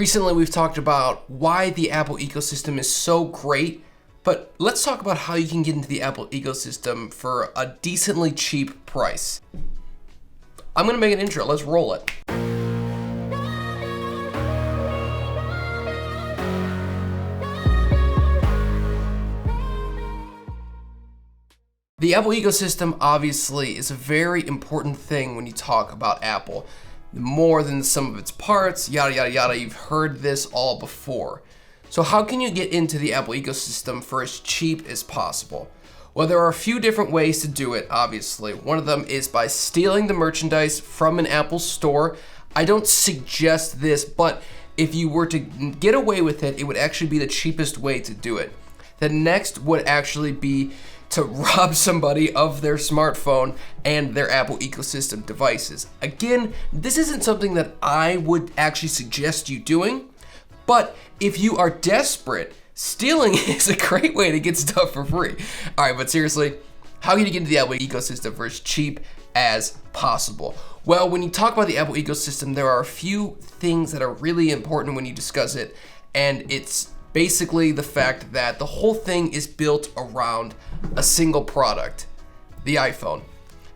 Recently, we've talked about why the Apple ecosystem is so great, but let's talk about how you can get into the Apple ecosystem for a decently cheap price. I'm gonna make an intro, let's roll it. The Apple ecosystem obviously is a very important thing when you talk about Apple. More than the sum of its parts, yada yada yada, you've heard this all before. So how can you get into the Apple ecosystem for as cheap as possible? Well, there are a few different ways to do it, obviously. One of them is by stealing the merchandise from an Apple store. I don't suggest this, but if you were to get away with it, it would actually be the cheapest way to do it. The next would actually be to rob somebody of their smartphone and their Apple ecosystem devices. Again, this isn't something that I would actually suggest you doing, but if you are desperate, stealing is a great way to get stuff for free. All right, but seriously, how can you get into the Apple ecosystem for as cheap as possible? Well, when you talk about the Apple ecosystem, there are a few things that are really important when you discuss it, and it's basically the fact that the whole thing is built around a single product, the iPhone.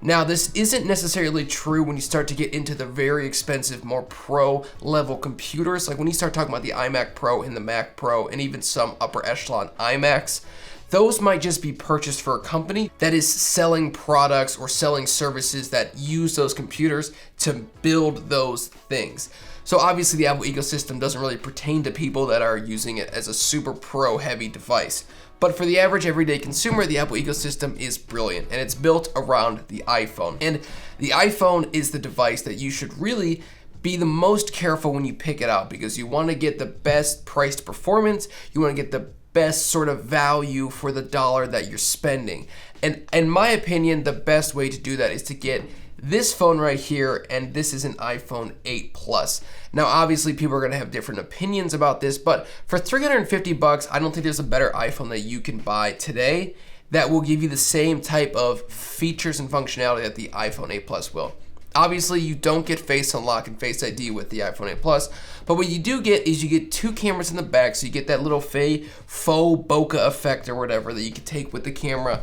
Now, this isn't necessarily true when you start to get into the very expensive, more pro level computers. Like when you start talking about the iMac Pro and the Mac Pro and even some upper echelon iMacs, those might just be purchased for a company that is selling products or selling services that use those computers to build those things. So obviously the Apple ecosystem doesn't really pertain to people that are using it as a super pro heavy device. But for the average everyday consumer, the Apple ecosystem is brilliant, and it's built around the iPhone. And the iPhone is the device that you should really be the most careful when you pick it out, because you want to get the best priced performance, you want to get the best sort of value for the dollar that you're spending. And in my opinion, the best way to do that is to get this phone right here, and this is an iPhone 8 Plus. Now, obviously, people are gonna have different opinions about this, but for $350, I don't think there's a better iPhone that you can buy today that will give you the same type of features and functionality that the iPhone 8 Plus will. Obviously, you don't get Face Unlock and Face ID with the iPhone 8 Plus, but what you do get is you get two cameras in the back, so you get that little faux bokeh effect or whatever that you can take with the camera.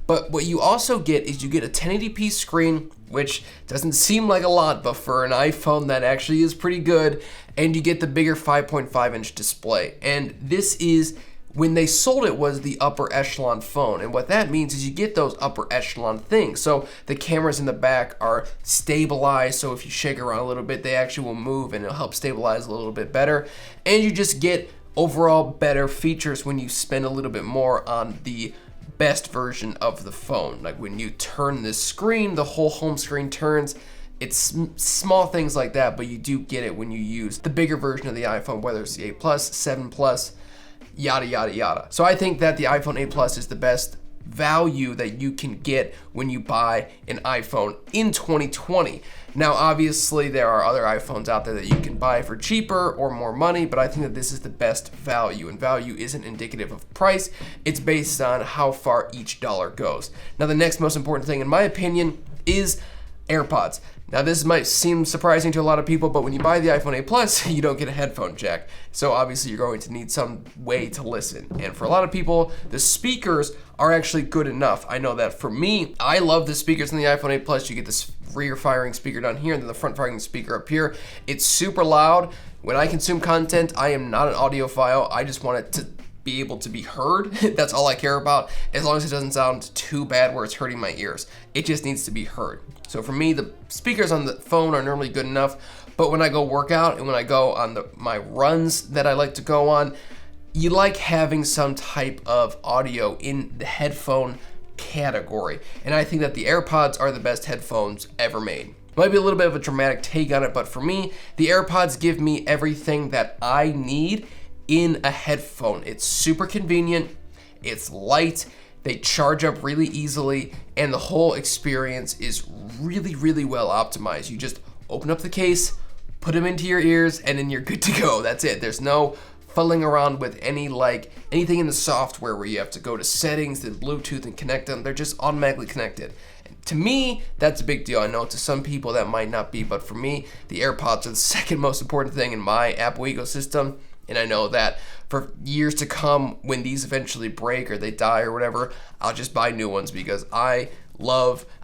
But what you also get is you get a 1080p screen, which doesn't seem like a lot, but for an iPhone that actually is pretty good, and you get the bigger 5.5 inch display. And this is, when they sold it, was the upper echelon phone. And what that means is you get those upper echelon things. So the cameras in the back are stabilized, so if you shake around a little bit, they actually will move and it'll help stabilize a little bit better. And you just get overall better features when you spend a little bit more on the best version of the phone. Like when you turn this screen, the whole home screen turns. It's small things like that, but you do get it when you use the bigger version of the iPhone, whether it's the 8 Plus, 7 Plus, yada yada yada. So I think that the iPhone 8 Plus is the best value that you can get when you buy an iPhone in 2020. Now, obviously, there are other iPhones out there that you can buy for cheaper or more money, but I think that this is the best value, and value isn't indicative of price. It's based on how far each dollar goes. Now, the next most important thing, in my opinion, is AirPods. Now, this might seem surprising to a lot of people, but when you buy the iPhone 8 Plus, you don't get a headphone jack. So obviously you're going to need some way to listen. And for a lot of people, the speakers are actually good enough. I know that for me, I love the speakers in the iPhone 8 Plus. You get this rear firing speaker down here and then the front firing speaker up here. It's super loud. When I consume content, I am not an audiophile. I just want it to be able to be heard. That's all I care about, as long as it doesn't sound too bad where it's hurting my ears. It just needs to be heard. So for me, the speakers on the phone are normally good enough, but when I go work out and when I go on my runs that I like to go on, you like having some type of audio in the headphone category. And I think that the AirPods are the best headphones ever made. Might be a little bit of a dramatic take on it, but for me, the AirPods give me everything that I need in a headphone. It's super convenient, it's light, they charge up really easily, and the whole experience is really, really well optimized. You just open up the case, put them into your ears, and then you're good to go. That's it. There's no fuddling around with anything in the software where you have to go to settings, then Bluetooth and connect them. They're just automatically connected. And to me, that's a big deal. I know to some people that might not be, but for me, the AirPods are the second most important thing in my Apple ecosystem. And I know that for years to come, when these eventually break or they die or whatever, I'll just buy new ones because I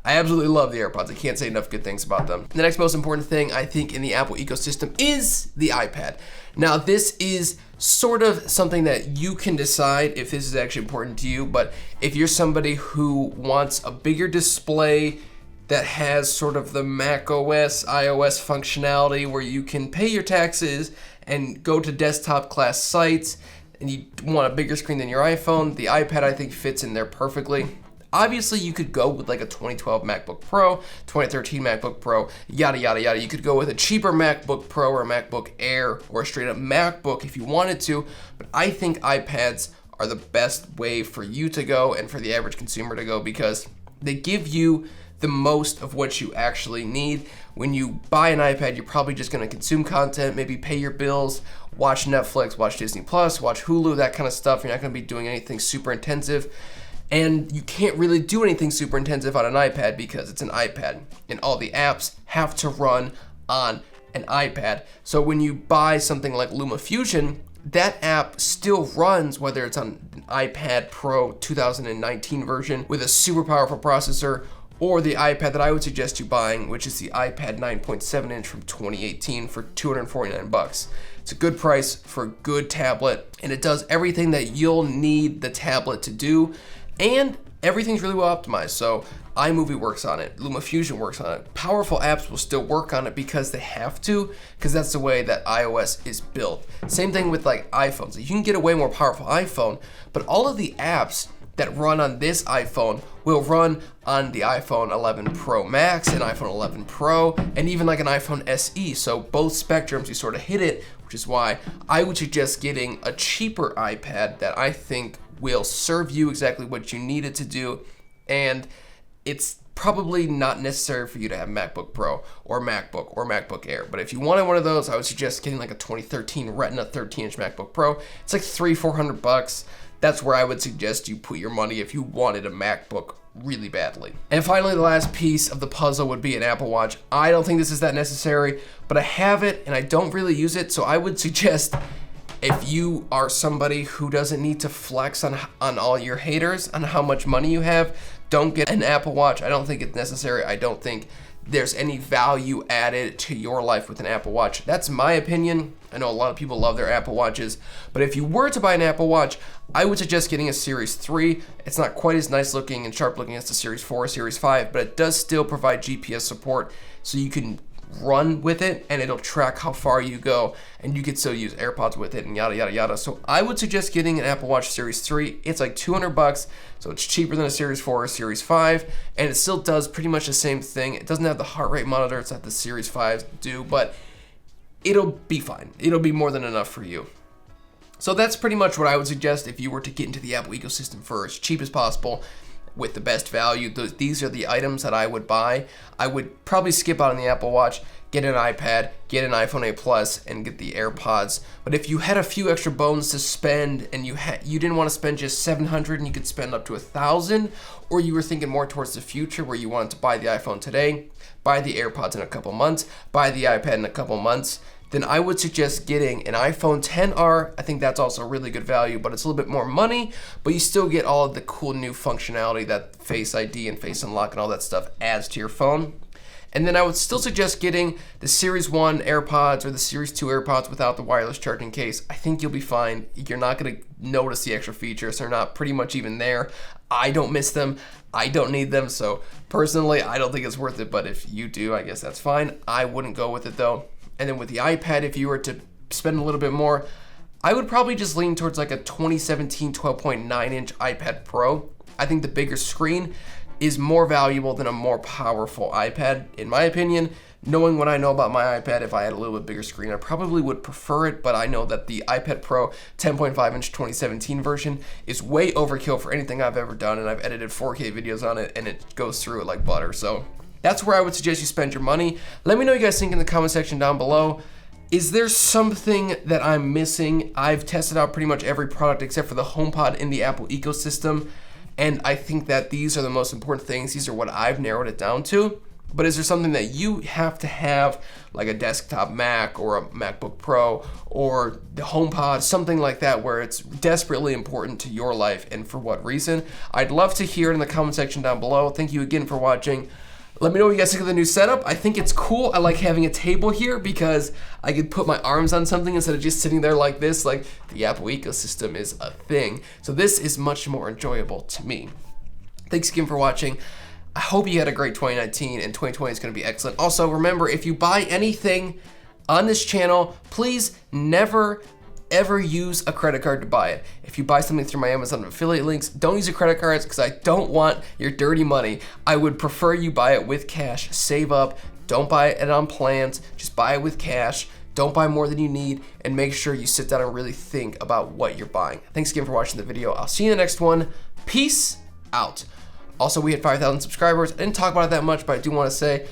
absolutely love the AirPods. I can't say enough good things about them. The next most important thing I think in the Apple ecosystem is the iPad. Now this is sort of something that you can decide if this is actually important to you, but if you're somebody who wants a bigger display that has sort of the Mac OS, iOS functionality where you can pay your taxes and go to desktop class sites, and you want a bigger screen than your iPhone, the iPad I think fits in there perfectly. Obviously, you could go with like a 2012 MacBook Pro, 2013 MacBook Pro, yada, yada, yada. You could go with a cheaper MacBook Pro or MacBook Air or a straight up MacBook if you wanted to, but I think iPads are the best way for you to go and for the average consumer to go because they give you the most of what you actually need. When you buy an iPad, you're probably just gonna consume content, maybe pay your bills, watch Netflix, watch Disney Plus, watch Hulu, that kind of stuff. You're not gonna be doing anything super intensive. And you can't really do anything super intensive on an iPad because it's an iPad and all the apps have to run on an iPad. So when you buy something like LumaFusion, that app still runs whether it's on an iPad Pro 2019 version with a super powerful processor or the iPad that I would suggest you buying, which is the iPad 9.7 inch from 2018 for $249. It's a good price for a good tablet and it does everything that you'll need the tablet to do. And everything's really well optimized. So iMovie works on it, LumaFusion works on it. Powerful apps will still work on it because they have to, because that's the way that iOS is built. Same thing with like iPhones. You can get a way more powerful iPhone, but all of the apps that run on this iPhone will run on the iPhone 11 Pro Max and iPhone 11 Pro and even like an iPhone SE. So both spectrums, you sort of hit it, which is why I would suggest getting a cheaper iPad that I think will serve you exactly what you need it to do, and it's probably not necessary for you to have MacBook Pro or MacBook or MacBook Air. But if you wanted one of those, I would suggest getting like a 2013 Retina 13-inch MacBook Pro. It's like $300-400. That's where I would suggest you put your money if you wanted a MacBook really badly. And finally, the last piece of the puzzle would be an Apple Watch. I don't think this is that necessary, but I have it and I don't really use it, so I would suggest if you are somebody who doesn't need to flex on all your haters on how much money you have, don't get an Apple Watch. I don't think it's necessary. I don't think there's any value added to your life with an Apple Watch. That's my opinion. I know a lot of people love their Apple Watches, but if you were to buy an Apple Watch, I would suggest getting a Series 3. It's not quite as nice looking and sharp looking as the Series 4 or Series 5, but it does still provide GPS support, so you can run with it and it'll track how far you go and you can still use AirPods with it and yada yada yada. So I would suggest getting an Apple Watch Series 3. It's like $200, so it's cheaper than a Series 4 or Series 5, and it still does pretty much the same thing. It doesn't have the heart rate monitor, it's not the Series 5s do, but it'll be fine. It'll be more than enough for you. So that's pretty much what I would suggest if you were to get into the Apple ecosystem for as cheap as possible with the best value. These are the items that I would buy. I would probably skip out on the Apple Watch, get an iPad, get an iPhone 8 Plus, and get the AirPods. But if you had a few extra bones to spend and you didn't want to spend just $700 and you could spend up to $1,000, or you were thinking more towards the future where you wanted to buy the iPhone today, buy the AirPods in a couple months, buy the iPad in a couple months, then I would suggest getting an iPhone XR. I think that's also really good value, but it's a little bit more money, but you still get all of the cool new functionality that Face ID and Face Unlock and all that stuff adds to your phone. And then I would still suggest getting the Series 1 AirPods or the Series 2 AirPods without the wireless charging case. I think you'll be fine. You're not gonna notice the extra features. They're not pretty much even there. I don't miss them. I don't need them. So personally, I don't think it's worth it, but if you do, I guess that's fine. I wouldn't go with it though. And then with the iPad, if you were to spend a little bit more, I would probably just lean towards like a 2017 12.9 inch iPad Pro. I think the bigger screen is more valuable than a more powerful iPad, in my opinion. Knowing what I know about my iPad, if I had a little bit bigger screen, I probably would prefer it, but I know that the iPad Pro 10.5 inch 2017 version is way overkill for anything I've ever done, and I've edited 4K videos on it, and it goes through it like butter. So that's where I would suggest you spend your money. Let me know what you guys think in the comment section down below. Is there something that I'm missing? I've tested out pretty much every product except for the HomePod in the Apple ecosystem, and I think that these are the most important things. These are what I've narrowed it down to. But is there something that you have to have, like a desktop Mac or a MacBook Pro or the HomePod, something like that, where it's desperately important to your life, and for what reason? I'd love to hear it in the comment section down below. Thank you again for watching. Let me know what you guys think of the new setup. I think it's cool. I like having a table here because I could put my arms on something instead of just sitting there like this. Like, the Apple ecosystem is a thing. So this is much more enjoyable to me. Thanks again for watching. I hope you had a great 2019, and 2020 is going to be excellent. Also, remember, if you buy anything on this channel, please never ever use a credit card to buy it. If you buy something through my Amazon affiliate links, don't use your credit cards because I don't want your dirty money. I would prefer you buy it with cash. Save up. Don't buy it on plans. Just buy it with cash. Don't buy more than you need, and make sure you sit down and really think about what you're buying. Thanks again for watching the video. I'll see you in the next one. Peace out. Also, we hit 5,000 subscribers. I didn't talk about it that much, but I do want to say,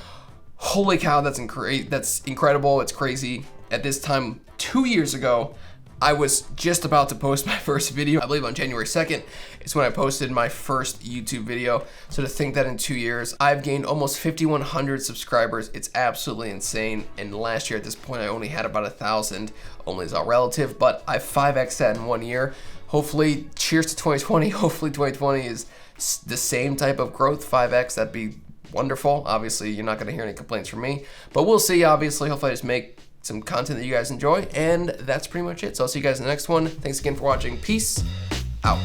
holy cow, that's incredible. It's crazy. At this time, 2 years ago, I was just about to post my first video. I believe on January 2nd is when I posted my first YouTube video. So to think that in 2 years, I've gained almost 5,100 subscribers. It's absolutely insane. And last year at this point, I only had about 1,000. Only is all relative, but I've 5x that in 1 year. Hopefully, cheers to 2020. Hopefully 2020 is the same type of growth, 5x. That'd be wonderful. Obviously, you're not gonna hear any complaints from me, but we'll see. Obviously, hopefully I just make some content that you guys enjoy, and that's pretty much it. So I'll see you guys in the next one. Thanks again for watching. Peace out.